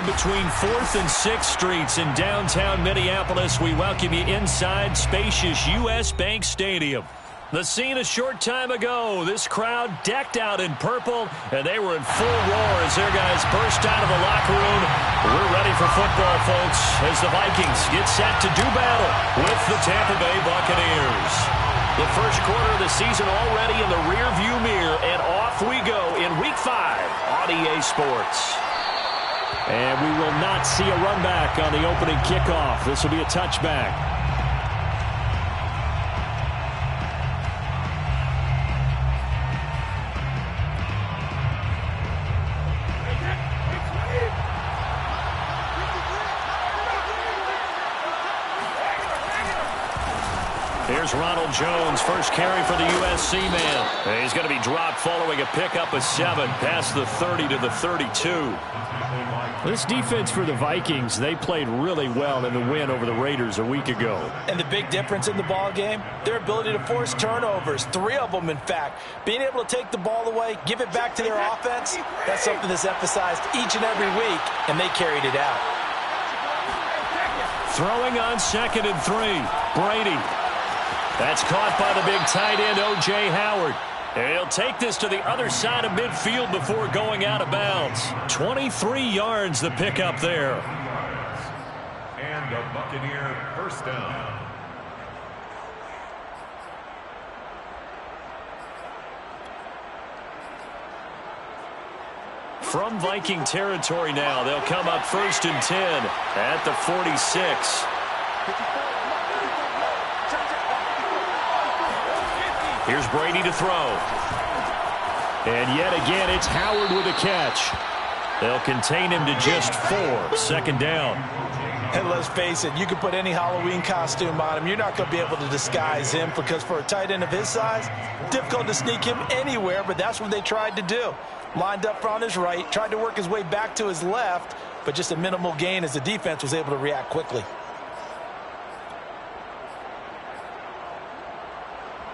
Located between 4th and 6th Streets in downtown Minneapolis, we welcome you inside spacious U.S. Bank Stadium. The scene a short time ago, this crowd decked out in purple, and they were in full roar as their guys burst out of the locker room. We're ready for football, folks, as the Vikings get set to do battle with the Tampa Bay Buccaneers. The first quarter of the season already in the rearview mirror, and off we go in Week 5 on EA Sports. And we will not see a run back on the opening kickoff. This will be a touchback. Here's Ronald Jones, first carry for the USC man. And he's going to be dropped following a pickup of 7 past the 30 to the 32. This defense for the Vikings, they played really well in the win over the Raiders a week ago. And the big difference in the ball game, their ability to force turnovers, 3 of them in fact. Being able to take the ball away, give it back to their offense, that's something that's emphasized each and every week, and they carried it out. Throwing on 2nd and 3, Brady. That's caught by the big tight end, O.J. Howard. And he'll take this to the other side of midfield before going out of bounds. 23 yards the pickup there. And a Buccaneer first down. From Viking territory now, they'll come up 1st and 10 at the 46. Here's Brady to throw. And yet again, it's Howard with a catch. They'll contain him to just 4. 2nd down. And let's face it, you can put any Halloween costume on him. You're not going to be able to disguise him because for a tight end of his size, difficult to sneak him anywhere, but that's what they tried to do. Lined up on his right, tried to work his way back to his left, but just a minimal gain as the defense was able to react quickly.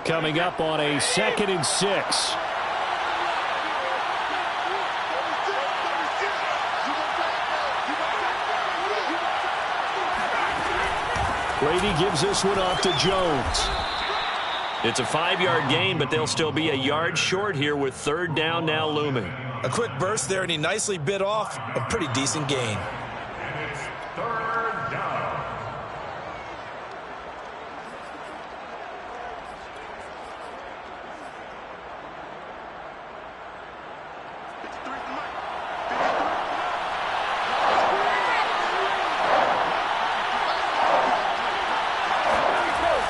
Coming up on a 2nd and 6. Brady gives this one off to Jones. It's a 5-yard gain, but they'll still be a yard short here with 3rd down now looming. A quick burst there, and he nicely bit off a pretty decent gain. And it's 3rd down.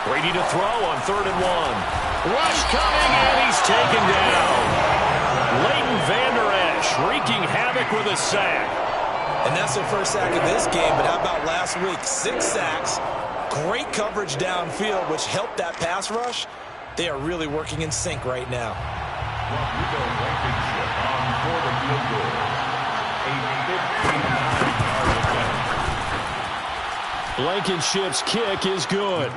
Brady to throw on 3rd and 1. Rush coming, and he's taken down. Leighton Vander Esch wreaking havoc with a sack. And that's their first sack of this game, but how about last week? 6 sacks, great coverage downfield, which helped that pass rush. They are really working in sync right now. Blankenship's kick is good.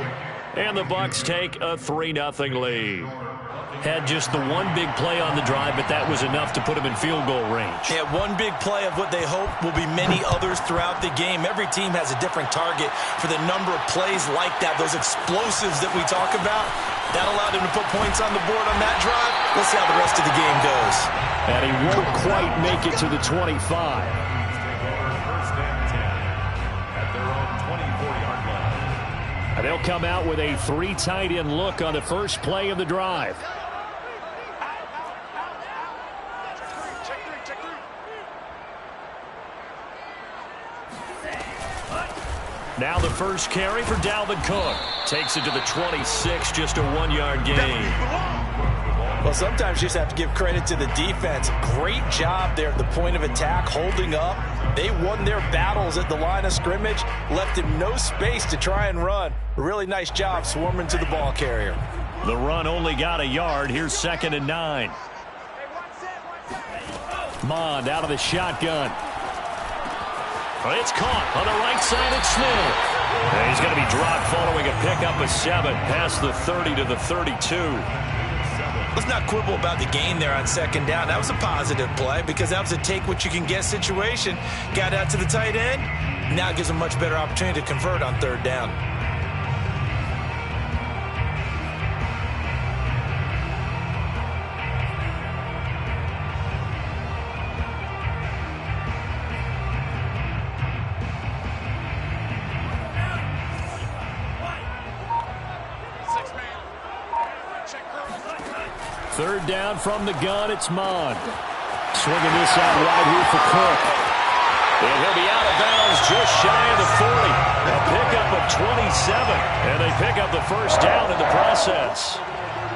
And the Bucs take a 3-0 lead. Had just the one big play on the drive, but that was enough to put him in field goal range. Yeah, one big play of what they hope will be many others throughout the game. Every team has a different target for the number of plays like that, those explosives that we talk about. That allowed him to put points on the board on that drive. Let's see how the rest of the game goes. And he won't quite make it to the 25. And they'll come out with a 3 tight end look on the first play of the drive. Now the first carry for Dalvin Cook. Takes it to the 26, just a 1-yard gain. Well, sometimes you just have to give credit to the defense. Great job there at the point of attack, holding up. They won their battles at the line of scrimmage, left him no space to try and run. A really nice job swarming to the ball carrier. The run only got a yard. Here's 2nd and 9. Mond out of the shotgun. It's caught on the right side of Smith. And he's going to be dropped following a pickup of 7 past the 30 to the 32. let's not quibble about the gain there on second down. That was a positive play because that was a take-what-you-can-get situation. Got out to the tight end. Now it gives them a much better opportunity to convert on third down. Third down from the gun, it's Mond. Swinging this out wide here for Cook. And he'll be out of bounds just shy of the 40. A pickup of 27. And they pick up the first down in the process.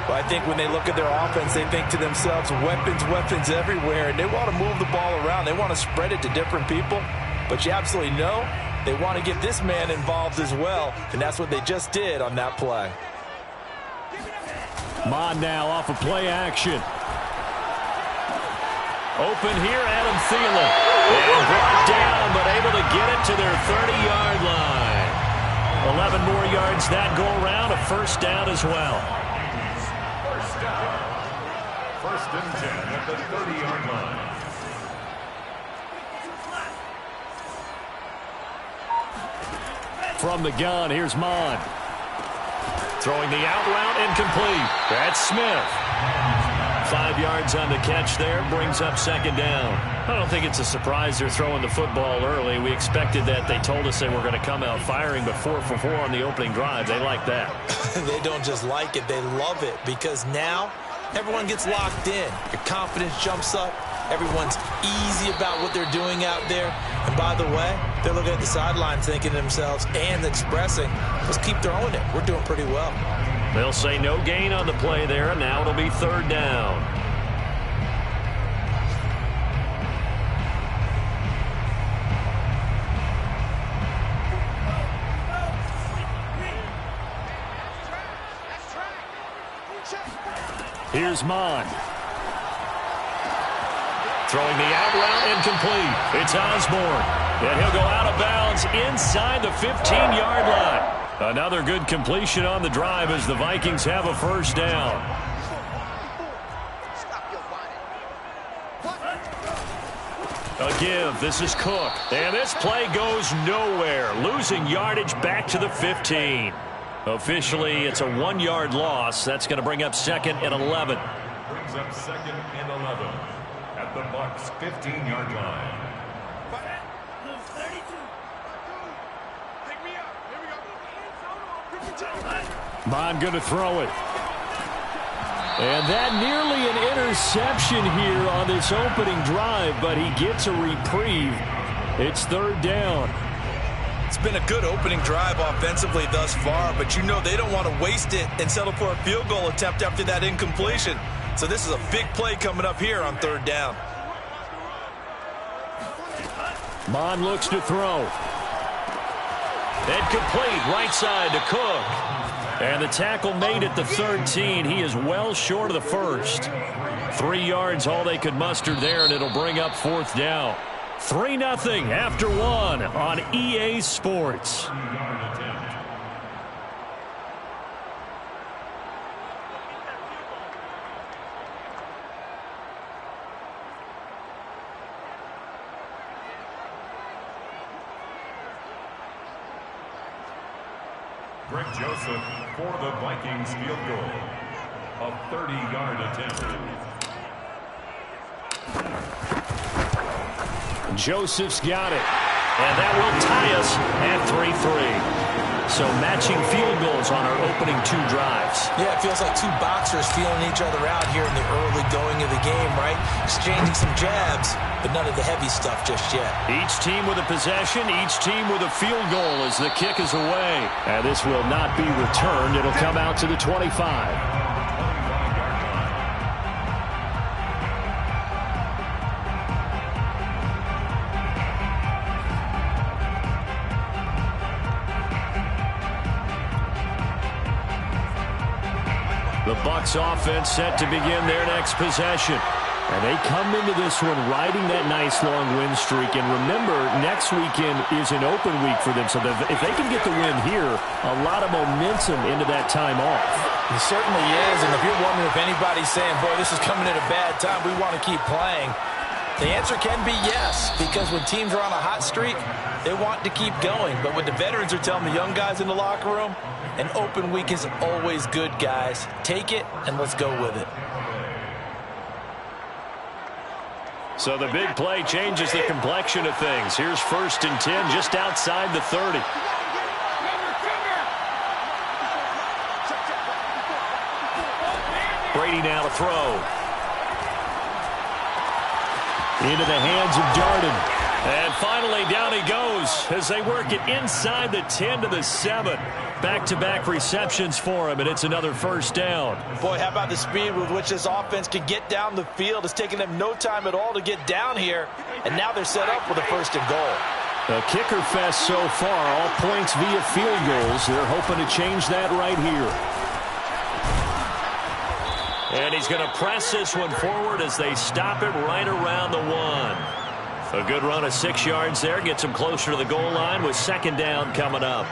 Well, I think when they look at their offense, they think to themselves, weapons, weapons everywhere. And they want to move the ball around. They want to spread it to different people. But you absolutely know they want to get this man involved as well. And that's what they just did on that play. Mond now off of play action. Open here, Adam Thielen. And brought down, but able to get it to their 30-yard line. 11 more yards that go around, a first down as well. First down. First and 10 at the 30-yard line. From the gun, here's Mond. Throwing the out route incomplete. That's Smith. 5 yards on the catch there. Brings up second down. I don't think it's a surprise they're throwing the football early. We expected that. They told us they were going to come out firing, but 4 for 4 on the opening drive. They like that. They don't just like it. They love it because now everyone gets locked in. Your confidence jumps up. Everyone's easy about what they're doing out there. And by the way, they're looking at the sideline thinking to themselves and expressing, let's keep throwing it. We're doing pretty well. They'll say no gain on the play there, and now it'll be third down. Here's Mond. Throwing the out route incomplete. It's Osborne. And he'll go out of bounds inside the 15-yard line. Another good completion on the drive as the Vikings have a first down. A give. This is Cook. And this play goes nowhere. Losing yardage back to the 15. Officially, it's a 1-yard loss. That's going to bring up second and 11. Brings up second and 11 at the Bucs' 15-yard line. Mond going to throw it. And that nearly an interception here on this opening drive, but he gets a reprieve. It's third down. It's been a good opening drive offensively thus far, but you know they don't want to waste it and settle for a field goal attempt after that incompletion. So this is a big play coming up here on third down. Mond looks to throw. And complete right side to Cook. And the tackle made at the 13. He is well short of the first. 3 yards all they could muster there, and it'll bring up fourth down. 3-0 after 1 on EA Sports. Greg Joseph for the Vikings field goal. A 30-yard attempt. Joseph's got it. And that will tie us at 3-3. So matching field goals on our opening 2 drives. Yeah, it feels like 2 boxers feeling each other out here in the early going of the game, right? Exchanging some jabs, but none of the heavy stuff just yet. Each team with a possession, each team with a field goal as the kick is away. And this will not be returned. It'll come out to the 25. The Bucs offense set to begin their next possession. And they come into this one riding that nice long win streak. And remember, next weekend is an open week for them. So if they can get the win here, a lot of momentum into that time off. It certainly is. And if you're wondering If anybody's saying, boy, this is coming at a bad time, we want to keep playing, the answer can be yes, because when teams are on a hot streak, they want to keep going. But what the veterans are telling the young guys in the locker room, an open week is always good, guys. Take it, and let's go with it. So the big play changes the complexion of things. Here's 1st and 10 just outside the 30. Brady now to throw. Into the hands of Darden. And finally down he goes as they work it inside the 10 to the 7. Back-to-back receptions for him, and it's another 1st down. Boy, how about the speed with which this offense can get down the field? It's taken them no time at all to get down here, and now they're set up with a 1st and goal. A kicker fest so far, all points via field goals. They're hoping to change that right here. And he's going to press this one forward as they stop it right around the 1. A good run of 6 yards there. Gets him closer to the goal line with 2nd down coming up.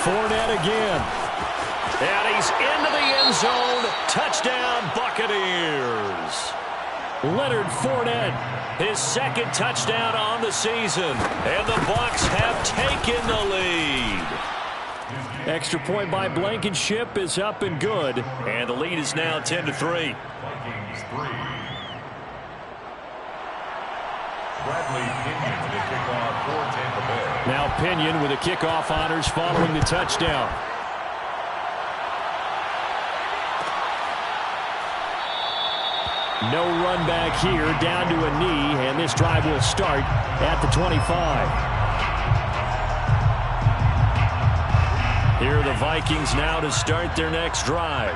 Fournette again. And he's into the end zone. Touchdown, Buccaneers. Leonard Fournette, his 2nd touchdown on the season. And the Bucs have taken the lead. Extra point by Blankenship is up and good. And the lead is now 10-3. Vikings 3. Bradley Pinion to kick off for Tampa Bay. Now Pinion with the kickoff honors following the touchdown. No run back here, down to a knee, and this drive will start at the 25. Here are the Vikings now to start their next drive.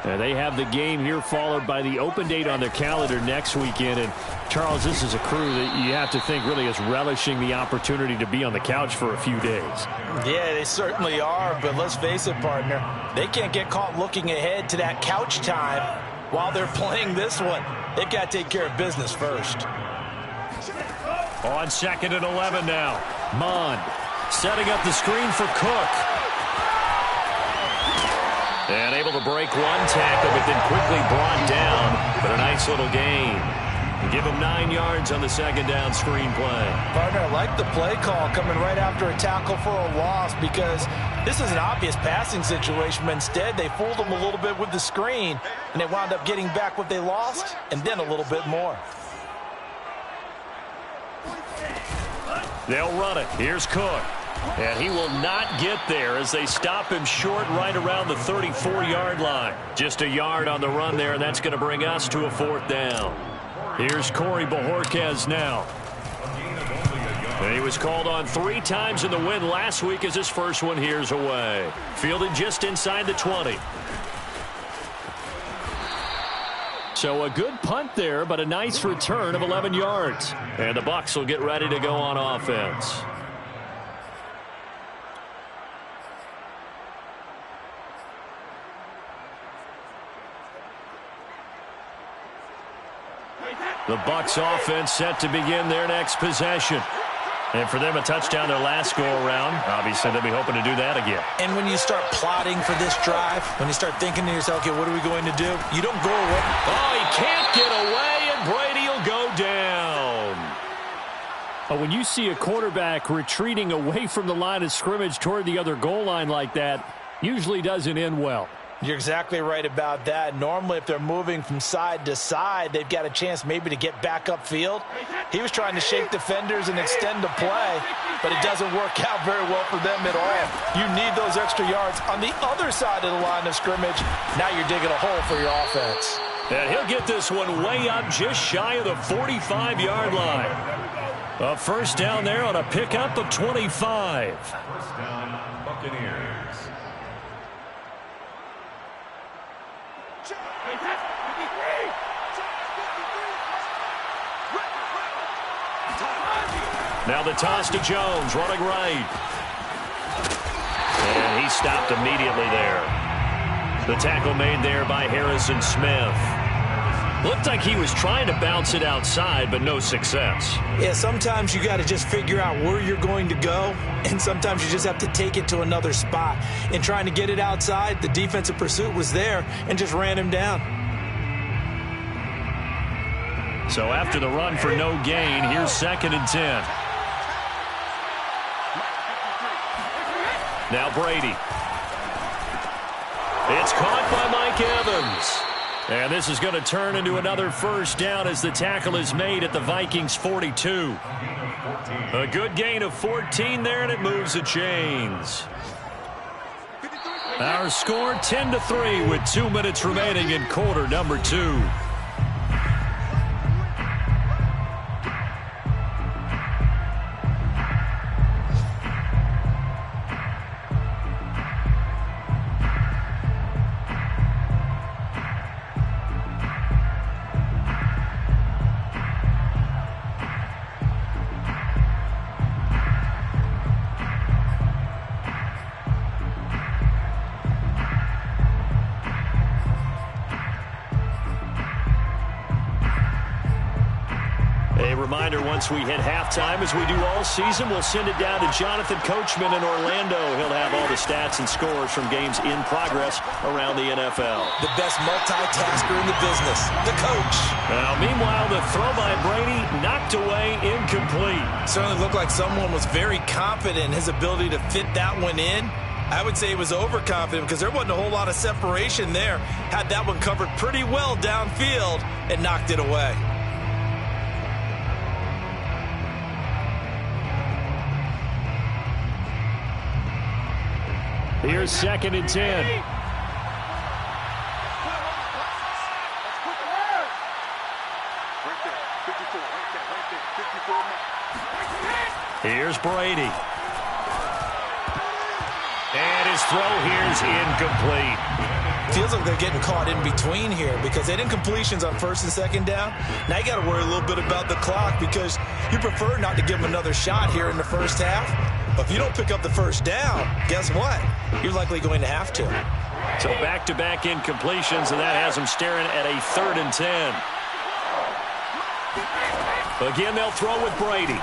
They have the game here followed by the open date on their calendar next weekend. And, Charles, this is a crew that you have to think really is relishing the opportunity to be on the couch for a few days. Yeah, they certainly are, but let's face it, partner. They can't get caught looking ahead to that couch time while they're playing this one. They've got to take care of business first. On 2nd and 11 now. Mond setting up the screen for Cook. And able to break one tackle, but then quickly brought down. But a nice little gain. And give him 9 yards on the 2nd down screen play. Partner, I like the play call coming right after a tackle for a loss, because this is an obvious passing situation, but instead they fooled them a little bit with the screen, and they wound up getting back what they lost, and then a little bit more. They'll run it. Here's Cook. And he will not get there as they stop him short right around the 34-yard line. Just a yard on the run there, and that's going to bring us to a 4th down. Here's Corey Bojorquez now. And he was called on 3 times in the win last week as his first one here's away. Fielded just inside the 20. So a good punt there, but a nice return of 11 yards. And the Bucs will get ready to go on offense. The Bucs offense set to begin their next possession. And for them, a touchdown their last go-around. Obviously, they'll be hoping to do that again. And when you start plotting for this drive, when you start thinking to yourself, okay, what are we going to do? You don't go away. Oh, he can't get away, and Brady will go down. When you see a quarterback retreating away from the line of scrimmage toward the other goal line like that, usually doesn't end well. You're exactly right about that. Normally, if they're moving from side to side, they've got a chance maybe to get back upfield. He was trying to shake defenders and extend the play, but it doesn't work out very well for them at all. You need those extra yards on the other side of the line of scrimmage. Now you're digging a hole for your offense. And he'll get this one way up just shy of the 45-yard line. A 1st down there on a pickup of 25. 1st down, Buccaneers. Now the toss to Jones, running right. And he stopped immediately there. The tackle made there by Harrison Smith. Looked like he was trying to bounce it outside, but no success. Yeah, sometimes you got to just figure out where you're going to go, and sometimes you just have to take it to another spot. In trying to get it outside, the defensive pursuit was there and just ran him down. So after the run for no gain, here's 2nd and 10. Now Brady. It's caught by Mike Evans. And this is going to turn into another first down as the tackle is made at the Vikings 42. A good gain of 14 there, and it moves the chains. Our score 10-3 with 2 minutes remaining in quarter number 2. Once we hit halftime, as we do all season, we'll send it down to Jonathan Coachman in Orlando. He'll have all the stats and scores from games in progress around the NFL. The best multitasker in the business, the coach. Now, meanwhile, the throw by Brady knocked away, incomplete. Certainly looked like someone was very confident in his ability to fit that one in. I would say he was overconfident because there wasn't a whole lot of separation there. Had that one covered pretty well downfield and knocked it away. Here's 2nd and 10. Here's Brady. And his throw here is incomplete. Feels like they're getting caught in between here because they didn't completions on 1st and 2nd down. Now you got to worry a little bit about the clock because you prefer not to give them another shot here in the first half. But if you don't pick up the first down, guess what? You're likely going to have to. So back-to-back incompletions, and that has them staring at a 3rd and 10. Again, they'll throw with Brady.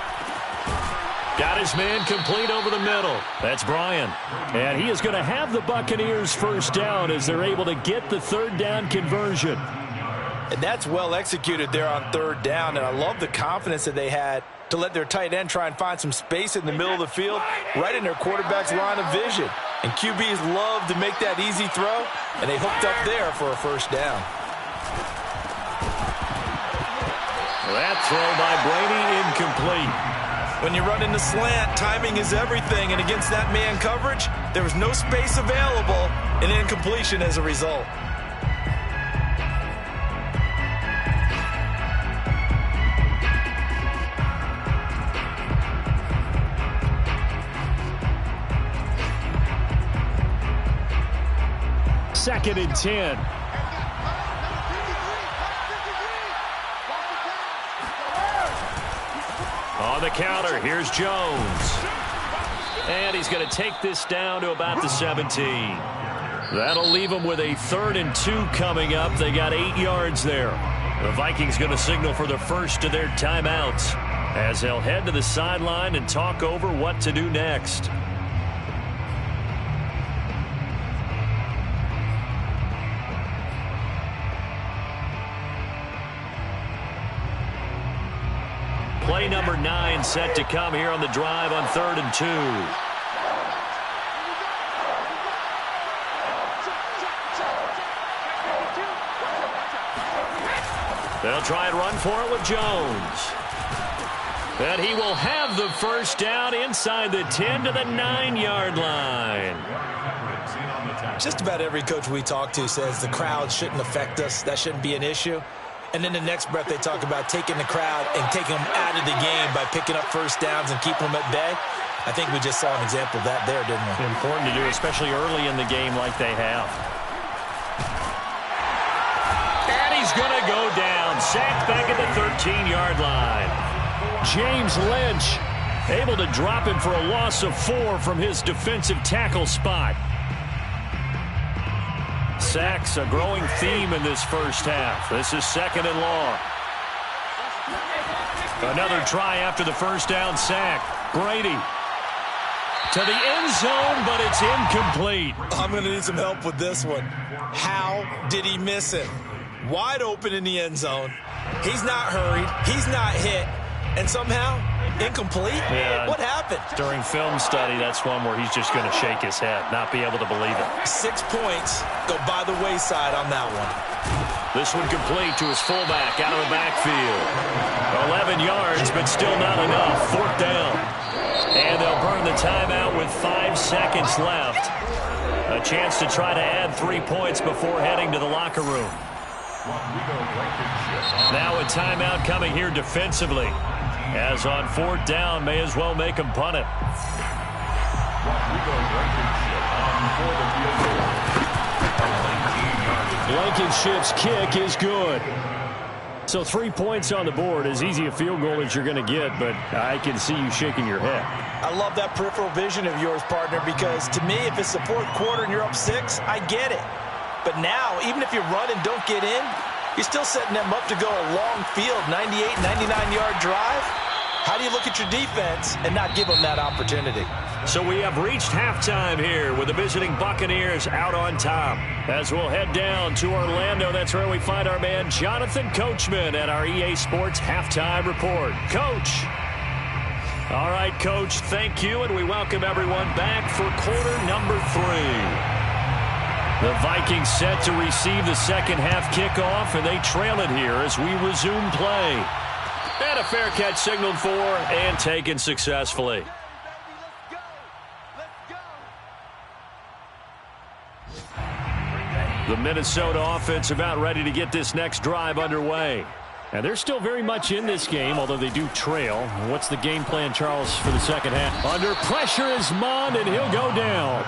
Got his man complete over the middle. That's Bryan. And he is going to have the Buccaneers first down as they're able to get the 3rd down conversion. And that's well executed there on 3rd down, and I love the confidence that they had to let their tight end try and find some space in the middle of the field, right in their quarterback's line of vision. And QBs love to make that easy throw, and they hooked up there for a first down. That throw by Brady incomplete. When you run in the slant, timing is everything, and against that man coverage, there was no space available, and incompletion as a result. Second and 10. On the counter, here's Jones. And he's going to take this down to about the 17. That'll leave him with a 3rd and 2 coming up. They got 8 yards there. The Vikings going to signal for the first of their timeouts as they'll head to the sideline and talk over what to do next. Play number 9 set to come here on the drive on 3rd and 2. They'll try and run for it with Jones. And he will have the first down inside the 10 to the 9-yard line. Just about every coach we talk to says the crowd shouldn't affect us. That shouldn't be an issue. And then the next breath they talk about taking the crowd and taking them out of the game by picking up first downs and keeping them at bay. I think we just saw an example of that there, didn't we? Important to do, especially early in the game like they have. And he's going to go down. Sacked back at the 13-yard line. James Lynch able to drop him for a loss of 4 from his defensive tackle spot. sacks, a growing theme in this first half. This is 2nd and long. Another try after the first down sack. Brady to the end zone, but it's incomplete. I'm going to need some help with this one. How did he miss it? Wide open in the end zone. He's not hurried. He's not hit. And somehow, incomplete? Yeah. What happened? During film study, that's one where he's just going to shake his head, not be able to believe it. 6 points go by the wayside on that one. This one complete to his fullback out of the backfield. 11 yards, but still not enough. 4th down. And they'll burn the timeout with 5 seconds left. A chance to try to add 3 points before heading to the locker room. Now a timeout coming here defensively. As on 4th down, may as well make him punt it. Blankenship's kick is good. So 3 points on the board, as easy a field goal as you're going to get, but I can see you shaking your head. I love that peripheral vision of yours, partner, because to me, if it's the 4th quarter and you're up 6, I get it. But now, even if you run and don't get in, you're still setting them up to go a long field, 98, 99-yard drive. How do you look at your defense and not give them that opportunity? So we have reached halftime here with the visiting Buccaneers out on top. As we'll head down to Orlando, that's where we find our man Jonathan Coachman at our EA Sports Halftime Report. Coach. All right, Coach, thank you, and we welcome everyone back for quarter number 3. The Vikings set to receive the second half kickoff, and they trail it here as we resume play. And a fair catch signaled for and taken successfully. The Minnesota offense about ready to get this next drive underway. And they're still very much in this game, although they do trail. What's the game plan, Charles, for the second half? Under pressure is Mond, and he'll go down.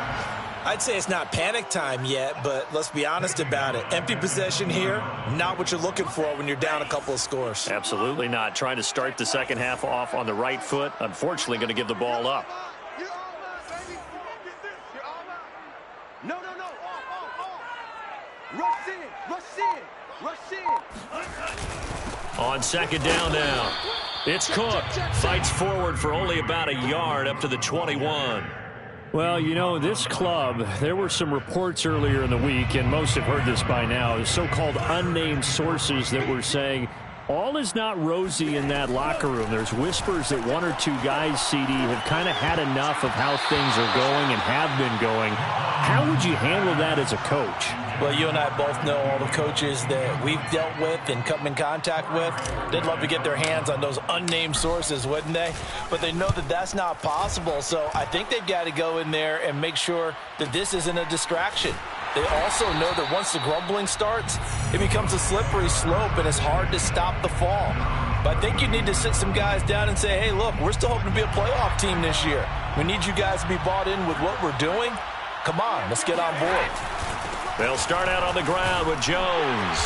I'd say it's not panic time yet, but let's be honest about it. Empty possession here, not what you're looking for when you're down a couple of scores. Absolutely not. Trying to start the second half off on the right foot. Unfortunately, going to give the ball up. No. Rush in. On second down now. It's Cook. Fights forward for only about a yard up to the 21. Well, you know, this club, there were some reports earlier in the week, and most have heard this by now, the so-called unnamed sources that were saying all is not rosy in that locker room. There's whispers that 1 or 2 guys, CD, have kind of had enough of how things are going and have been going. How would you handle that as a coach? Well, you and I both know all the coaches that we've dealt with and come in contact with. They'd love to get their hands on those unnamed sources, wouldn't they? But they know that that's not possible, so I think they've got to go in there and make sure that this isn't a distraction. They also know that once the grumbling starts, it becomes a slippery slope, and it's hard to stop the fall. But I think you need to sit some guys down and say, hey, look, we're still hoping to be a playoff team this year. We need you guys to be bought in with what we're doing. Come on, let's get on board. They'll start out on the ground with Jones.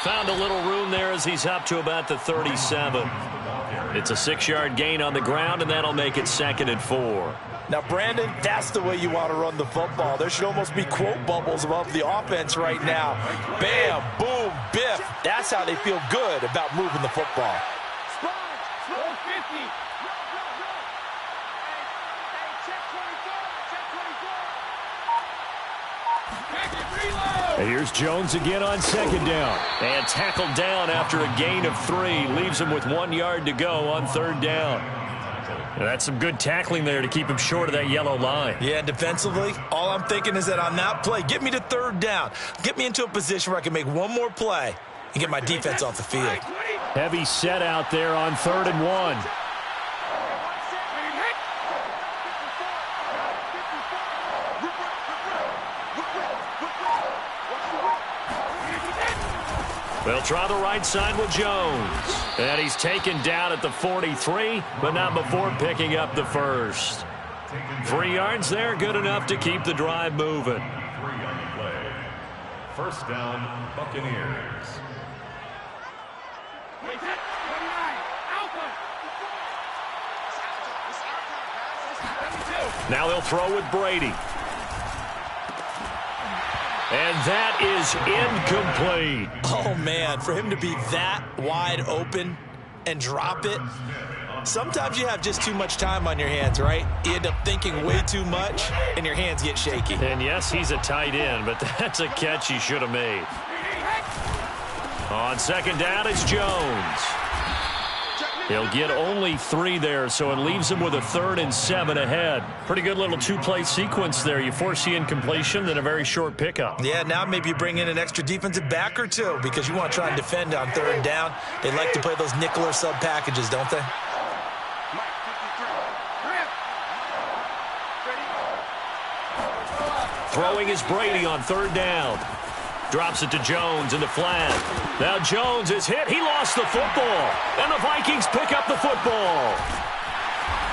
Found a little room there as he's up to about the 37. It's a 6-yard gain on the ground, and that'll make it 2nd and 4. Now, Brandon, that's the way you want to run the football. There should almost be quote bubbles above the offense right now. Bam, boom, biff. That's how they feel good about moving the football. And here's Jones again on second down. And tackled down after a gain of 3. Leaves him with 1 yard to go on 3rd down. And that's some good tackling there to keep him short of that yellow line. Yeah, defensively, all I'm thinking is that on that play, get me to 3rd down. Get me into a position where I can make one more play and get my defense off the field. Heavy set out there on 3rd and 1. They'll try the right side with Jones. And he's taken down at the 43, but not before picking up the first. 3 yards there, good enough to keep the drive moving. 3 on the play. First down, Buccaneers. Now they'll throw with Brady. And that is incomplete. Oh, man, for him to be that wide open and drop it. Sometimes you have just too much time on your hands, right? You end up thinking way too much, and your hands get shaky. And yes, he's a tight end, but that's a catch he should have made. On second down, it's Jones. He'll get only 3 there, so it leaves him with a 3rd and 7 ahead. Pretty good little 2-play sequence there. You force the incompletion, then a very short pickup. Yeah, now maybe you bring in an extra defensive back or two because you want to try and defend on 3rd down. They like to play those nickel or sub packages, don't they? Throwing is Brady on 3rd down. Drops it to Jones in the flat. Now Jones is hit. He lost the football. And the Vikings pick up the football.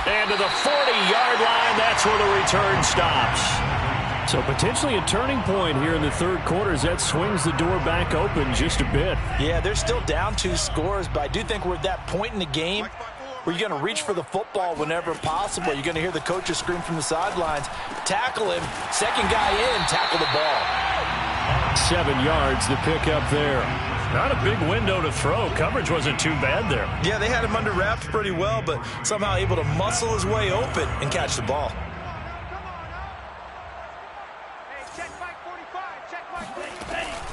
And to the 40-yard line, that's where the return stops. So potentially a turning point here in the 3rd quarter as that swings the door back open just a bit. Yeah, they're still down 2 scores, but I do think we're at that point in the game where you're going to reach for the football whenever possible. You're going to hear the coaches scream from the sidelines, tackle him, second guy in, tackle the ball. 7 yards to pick up there. Not a big window to throw. Coverage wasn't too bad there. Yeah, they had him under wraps pretty well, but somehow able to muscle his way open and catch the ball.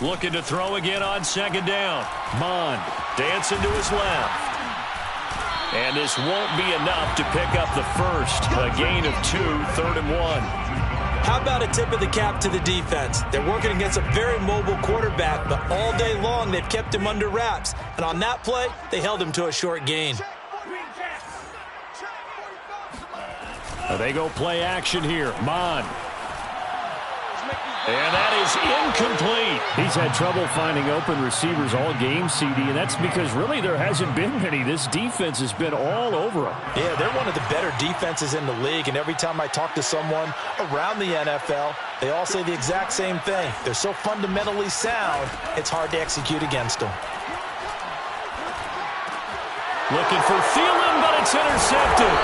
Looking to throw again on second down. Mond dancing to his left. And this won't be enough to pick up the first. A gain of 2, 3rd and 1. How about a tip of the cap to the defense? They're working against a very mobile quarterback, but all day long they've kept him under wraps. And on that play, they held him to a short gain. They go play action here. Mond. And that is incomplete. He's had trouble finding open receivers all game, CD, and that's because really there hasn't been many. This defense has been all over them. Yeah, they're one of the better defenses in the league, and every time I talk to someone around the NFL, they all say the exact same thing. They're so fundamentally sound, it's hard to execute against them. Looking for Thielen, but it's intercepted.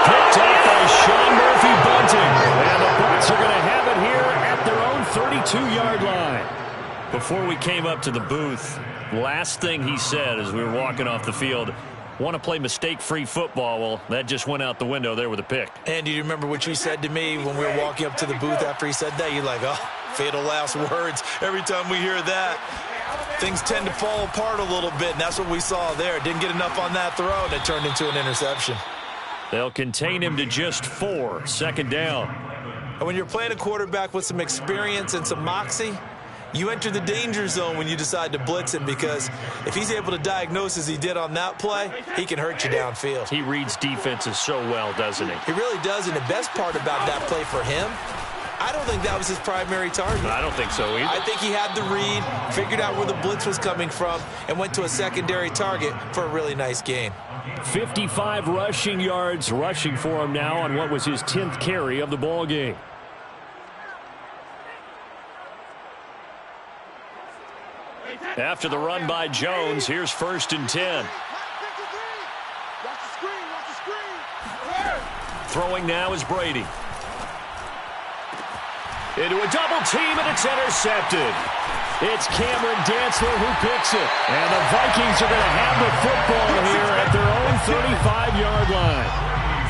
Picked up by Sean Murphy-Bunting. And the Bucs are going to have it here at their own 32-yard line. Before we came up to the booth, last thing he said as we were walking off the field, want to play mistake-free football. Well, that just went out the window there with a pick. And do you remember what you said to me when we were walking up to the booth after he said that? You're like, oh, fatal last words. Every time we hear that, things tend to fall apart a little bit, and that's what we saw there. Didn't get enough on that throw, and it turned into an interception. They'll contain him to just 4, second down. And when you're playing a quarterback with some experience and some moxie, you enter the danger zone when you decide to blitz him, because if he's able to diagnose as he did on that play, he can hurt you downfield. He reads defenses so well, doesn't he? He really does, and the best part about that play for him, I don't think that was his primary target. I don't think so either. I think he had the read, figured out where the blitz was coming from, and went to a secondary target for a really nice gain. 55 rushing yards rushing for him now on what was his 10th carry of the ball game. After the run by Jones, here's 1st and 10. Throwing now is Brady. Into a double team, and it's intercepted. It's Cameron Dantzler who picks it. And the Vikings are going to have the football here at their own 35-yard line.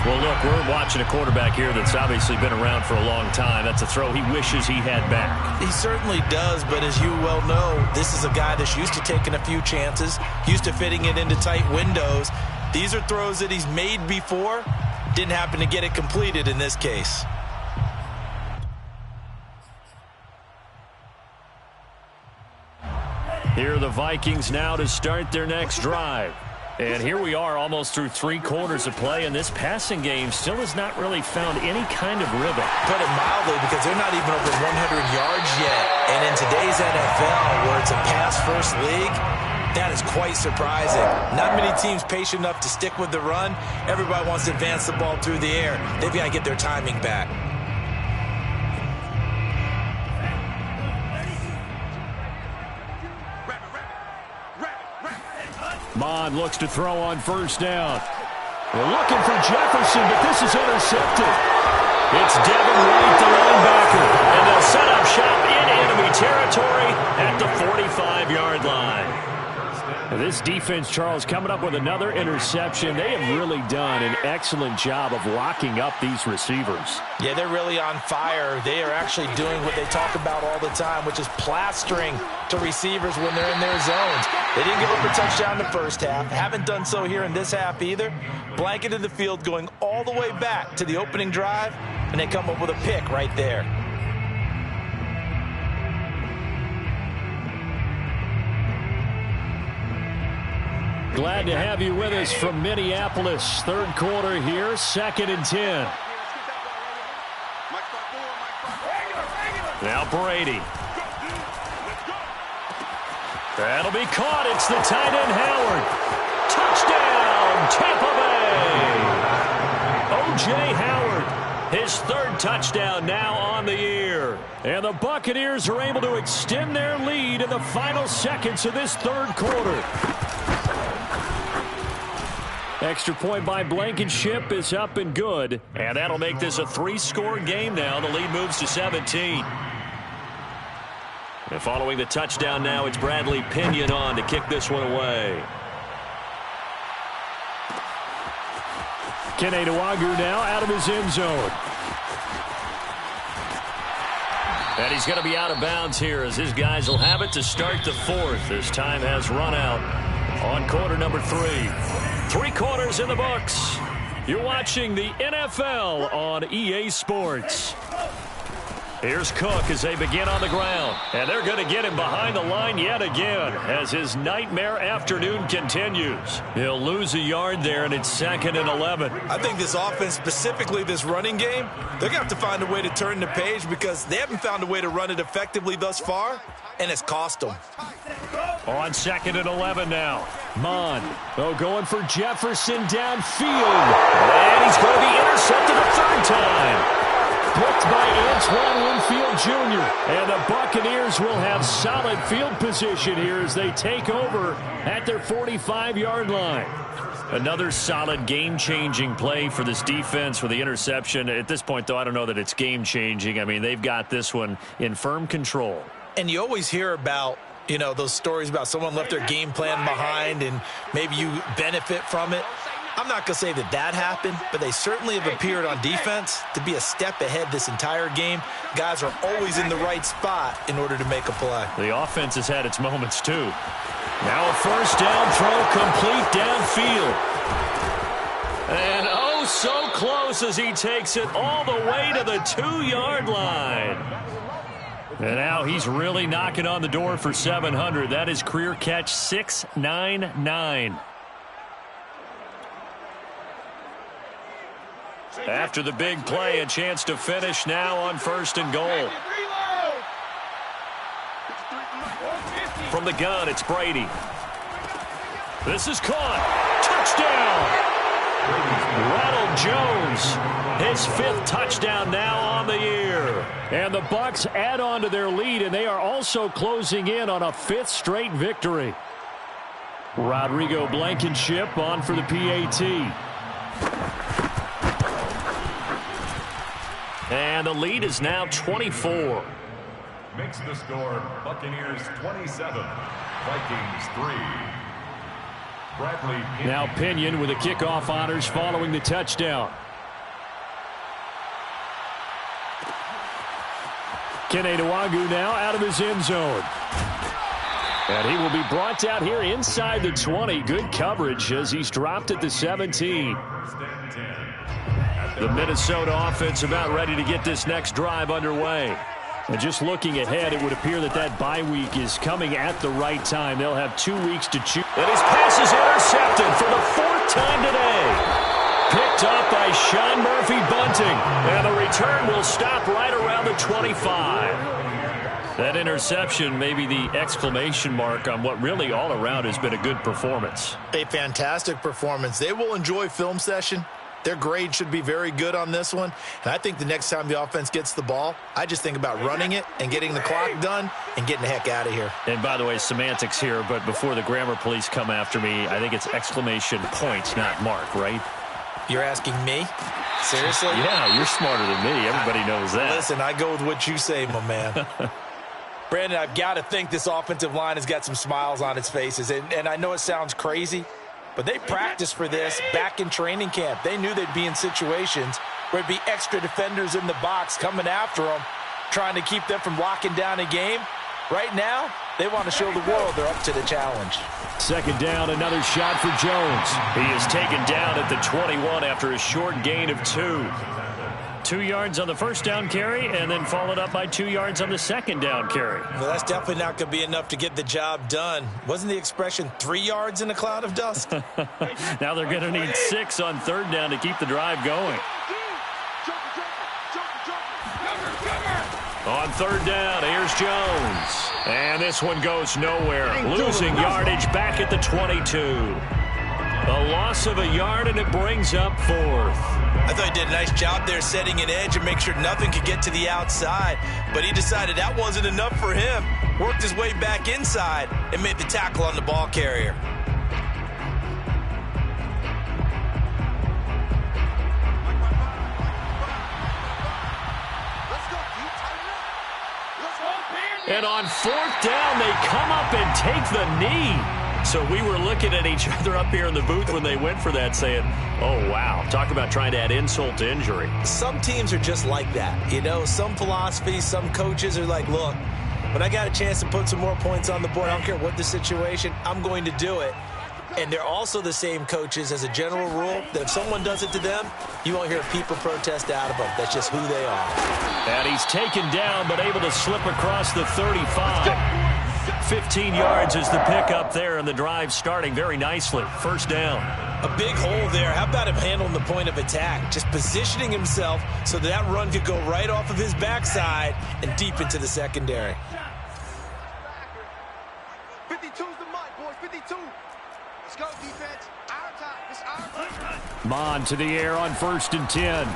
Well, look, we're watching a quarterback here that's obviously been around for a long time. That's a throw he wishes he had back. He certainly does, but as you well know, this is a guy that's used to taking a few chances, used to fitting it into tight windows. These are throws that he's made before. Didn't happen to get it completed in this case. Here are the Vikings now to start their next drive. And here we are almost through 3 quarters of play, and this passing game still has not really found any kind of rhythm. Put it mildly, because they're not even over 100 yards yet. And in today's NFL, where it's a pass-first league, that is quite surprising. Not many teams patient enough to stick with the run. Everybody wants to advance the ball through the air. They've got to get their timing back. Mond looks to throw on 1st down. They're looking for Jefferson, but this is intercepted. It's Devin White, the linebacker, and they'll set up shop in enemy territory at the 45-yard line. This defense, Charles, coming up with another interception. They have really done an excellent job of locking up these receivers. Yeah, they're really on fire. They are actually doing what they talk about all the time, which is plastering to receivers when they're in their zones. They didn't give up a touchdown in the first half. Haven't done so here in this half either. Blanketed the field going all the way back to the opening drive, and they come up with a pick right there. Glad to have you with us from Minneapolis. Third quarter here, 2nd and 10. Now Brady. That'll be caught. It's the tight end Howard. Touchdown, Tampa Bay. O.J. Howard, his 3rd touchdown now on the year. And the Buccaneers are able to extend their lead in the final seconds of this 3rd quarter. Extra point by Blankenship is up and good. And that'll make this a 3-score game now. The lead moves to 17. And following the touchdown now, it's Bradley Pinion on to kick this one away. Kene Nwangwu now out of his end zone. And he's going to be out of bounds here as his guys will have it to start the 4th. As time has run out on quarter number 3. 3 quarters in the books. You're watching the NFL on EA Sports. Here's Cook as they begin on the ground. And they're going to get him behind the line yet again as his nightmare afternoon continues. He'll lose a yard there, and it's 2nd and 11. I think this offense, specifically this running game, they're going to have to find a way to turn the page because they haven't found a way to run it effectively thus far, and it's cost them. On 2nd and 11 now. Mon, going for Jefferson downfield. And he's going to be intercepted a 3rd time. Blocked by Antoine Winfield Jr. And the Buccaneers will have solid field position here as they take over at their 45-yard line. Another solid game-changing play for this defense with the interception. At this point, though, I don't know that it's game-changing. I mean, they've got this one in firm control. And you always hear about, you know, those stories about someone left their game plan behind and maybe you benefit from it. I'm not going to say that that happened, but they certainly have appeared on defense to be a step ahead this entire game. Guys are always in the right spot in order to make a play. The offense has had its moments, too. Now a 1st down throw complete downfield. And oh, so close as he takes it all the way to the 2-yard line. And now he's really knocking on the door for 700. That is career catch 699. After the big play, a chance to finish now on 1st and goal. From the gun, it's Brady. This is caught. Touchdown! Ronald Jones, his 5th touchdown now on the year. And the Bucs add on to their lead, and they are also closing in on a 5th straight victory. Rodrigo Blankenship on for the PAT. And the lead is now 24. Makes the score Buccaneers 27, Vikings 3. Bradley Pinion. Now Pinion with the kickoff honors following the touchdown. Kene Nwangwu now out of his end zone. And he will be brought down here inside the 20. Good coverage as he's dropped at the 17. The Minnesota offense about ready to get this next drive underway. And just looking ahead, it would appear that that bye week is coming at the right time. They'll have 2 weeks to choose. And his pass is intercepted for the 4th time today. Picked up by Sean Murphy-Bunting. And the return will stop right around the 25. That interception may be the exclamation mark on what really all around has been a good performance. A fantastic performance. They will enjoy film session. Their grade should be very good on this one. And I think the next time the offense gets the ball, I just think about running it and getting the clock done and getting the heck out of here. And by the way, semantics here, but before the grammar police come after me, I think it's exclamation points, not mark, right? You're asking me? Seriously? Yeah, you're smarter than me. Everybody knows that. Listen, I go with what you say, my man. Brandon, I've got to think this offensive line has got some smiles on its faces. And I know it sounds crazy, but they practiced for this back in training camp. They knew they'd be in situations where it'd be extra defenders in the box coming after them, trying to keep them from locking down a game. Right now, they want to show the world they're up to the challenge. Second down, another shot for Jones. He is taken down at the 21 after a short gain of 2. 2 yards on the first down carry, and then followed up by 2 yards on the second down carry. Well, that's definitely not going to be enough to get the job done. Wasn't the expression 3 yards in a cloud of dust? Now they're going to need 6 on third down to keep the drive going. On third down, here's Jones. And this one goes nowhere. Losing yardage back at the 22. A loss of a yard, and it brings up fourth. I thought he did a nice job there setting an edge and make sure nothing could get to the outside. But he decided that wasn't enough for him. Worked his way back inside and made the tackle on the ball carrier. And on fourth down, they come up and take the knee. So we were looking at each other up here in the booth when they went for that, saying, oh, wow, talk about trying to add insult to injury. Some teams are just like that. You know, some philosophies, some coaches are like, look, when I got a chance to put some more points on the board, I don't care what the situation, I'm going to do it. And they're also the same coaches as a general rule that if someone does it to them, you won't hear people protest out of them. That's just who they are. And he's taken down but able to slip across the 35. 15 yards is the pickup there, and the drive starting very nicely. First down. A big hole there. How about him handling the point of attack? Just positioning himself so that run could go right off of his backside and deep into the secondary. 52's the mark, boys. 52. Let's go, defense. Our time. It's our time. Mon to the air on 1st and 10.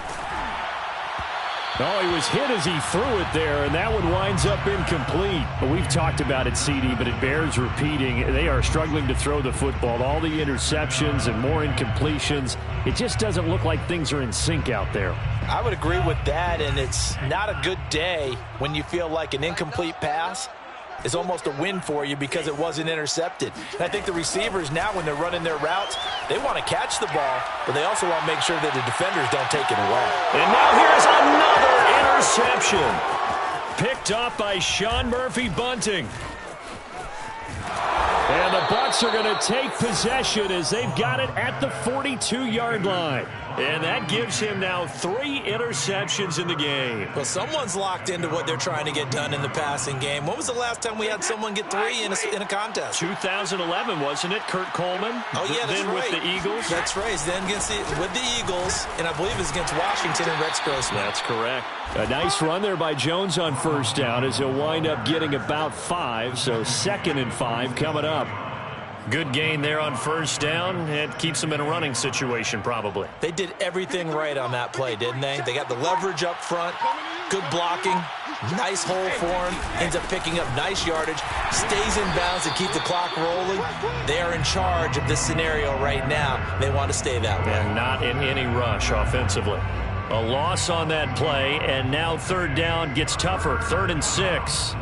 Oh, he was hit as he threw it there, and that one winds up incomplete. But we've talked about it, CD, but it bears repeating. They are struggling to throw the football. All the interceptions and more incompletions. It just doesn't look like things are in sync out there. I would agree with that, and it's not a good day when you feel like an incomplete pass is almost a win for you because it wasn't intercepted. And I think the receivers now, when they're running their routes, they want to catch the ball, but they also want to make sure that the defenders don't take it away. And now here's another interception. Picked off by Sean Murphy Bunting. And the Bucs are going to take possession as they've got it at the 42-yard line. And that gives him now 3 interceptions in the game. Well, someone's locked into what they're trying to get done in the passing game. When was the last time we had someone get 3 in a contest? 2011, wasn't it? Kurt Coleman? Oh, yeah, that's then right. With the Eagles? That's right. Then with the Eagles, and I believe it's against Washington and Rex Grossman. That's correct. A nice run there by Jones on first down as he'll wind up getting about 5, so 2nd and 5 coming up. Good gain there on first down. It keeps them in a running situation probably. They did everything right on that play, didn't they? They got the leverage up front, good blocking, nice hole for him, ends up picking up nice yardage, stays in bounds to keep the clock rolling. They are in charge of this scenario right now. They want to stay that way. And not in any rush offensively. A loss on that play, and now third down gets tougher. 3rd and 6.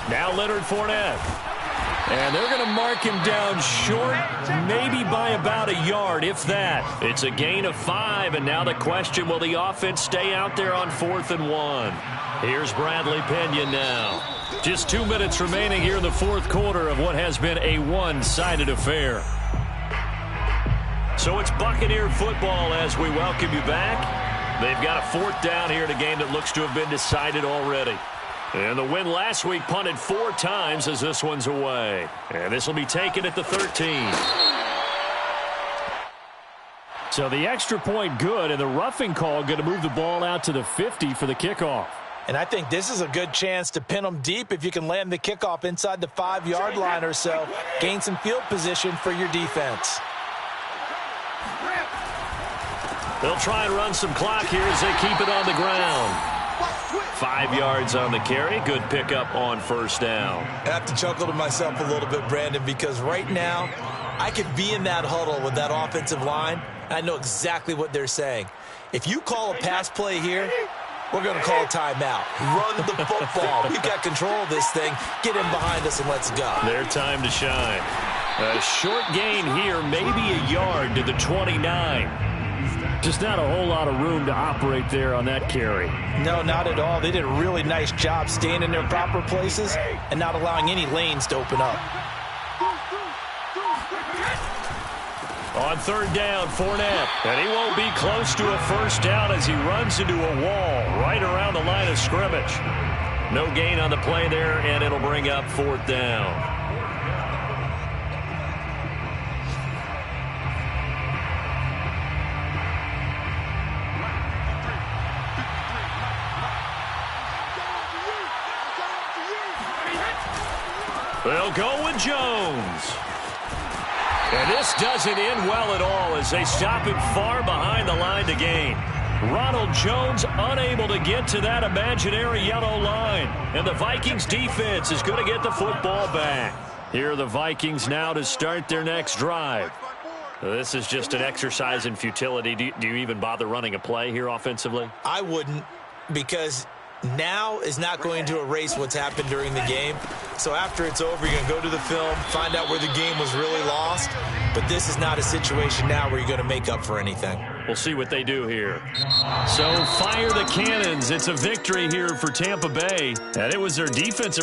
Now Leonard Fournette. And they're going to mark him down short, maybe by about a yard, if that. It's a gain of 5, and now the question, will the offense stay out there on 4th and 1? Here's Bradley Pinion now. Just 2 minutes remaining here in the 4th quarter of what has been a one-sided affair. So it's Buccaneer football as we welcome you back. They've got a 4th down here in a game that looks to have been decided already. And the win last week punted 4 times as this one's away. And this will be taken at the 13. So the extra point good, and the roughing call going to move the ball out to the 50 for the kickoff. And I think this is a good chance to pin them deep if you can land the kickoff inside the 5-yard line or so. Gain some field position for your defense. They'll try and run some clock here as they keep it on the ground. 5 yards on the carry. Good pickup on first down. I have to chuckle to myself a little bit, Brandon, because right now I could be in that huddle with that offensive line. I know exactly what they're saying. If you call a pass play here, we're going to call a timeout. Run the football. We've got control of this thing. Get in behind us and let's go. Their time to shine. A short gain here, maybe a yard to the 29. Just not a whole lot of room to operate there on that carry. No, not at all. They did a really nice job staying in their proper places and not allowing any lanes to open up. On third down, Fournette. And he won't be close to a first down as he runs into a wall right around the line of scrimmage. No gain on the play there, and it'll bring up fourth down. They'll go with Jones. And this doesn't end well at all as they stop him far behind the line to gain. Ronald Jones unable to get to that imaginary yellow line. And the Vikings defense is going to get the football back. Here are the Vikings now to start their next drive. This is just an exercise in futility. Do you even bother running a play here offensively? I wouldn't, because now is not going to erase what's happened during the game. So after it's over, you're going to go to the film, find out where the game was really lost. But this is not a situation now where you're going to make up for anything. We'll see what they do here. So fire the cannons. It's a victory here for Tampa Bay. And it was their defensive